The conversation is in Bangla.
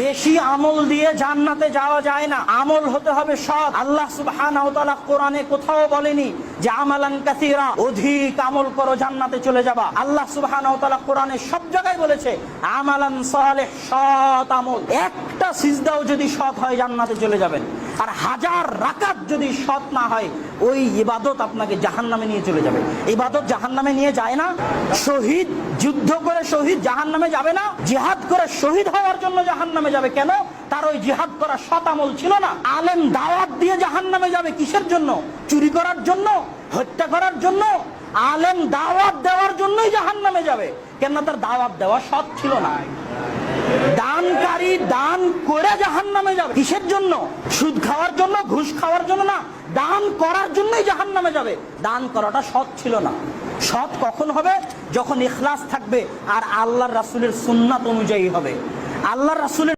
বেশি আমল দিয়ে জান্নাতে যাওয়া যায় না, আমল হতে হবে সৎ। আল্লাহ সুবহানাহু ওয়া তাআলা কোরআনে কোথাও বলেনি যে আমালান কাসীরা, অধিক আমল করো জান্নাতে চলে যাবা। আল্লাহ সুবহানাহু ওয়া তাআলা কোরআনে সব জায়গায় বলেছে আমালান সালেহ, সৎ আমল। একটা সিজদাও যদি সৎ হয় জান্নাতে চলে যাবেন। আর 1000 রাকাত যদি সৎ না হয়, ওই ইবাদত আপনাকে জাহান্নামে নিয়ে চলে যাবে। ইবাদত জাহান্নামে নিয়ে যায় না। শহীদ, যুদ্ধ করে শহীদ জাহান্নামে যাবে না? জিহাদ করে শহীদ হওয়ার জন্য জাহান্নামে যাবে কেন? তার ওই জিহাদ করা সৎ আমল ছিল না। আলেম দাওয়াত দিয়ে জাহান্নামে যাবে কিসের জন্য? চুরি করার জন্য, হত্যা করার জন্য? আলেম দাওয়াত দেওয়ার জন্যই জাহান্নামে যাবে, কেন? তার দাওয়াত দেওয়া সৎ ছিল না। দানকারী দান করে জাহান্নামে যাবে কিসের জন্য? সুদ খাওয়ার জন্য, ঘুষ খাওয়ার জন্য না, দান করার জন্যই জাহান্নামে যাবে। দান করাটা সৎ ছিল না। সৎ কখন হবে? যখন ইখলাস থাকবে আর আল্লাহর রাসূলের সুন্নাত অনুযায়ী হবে। আল্লাহর রাসূলের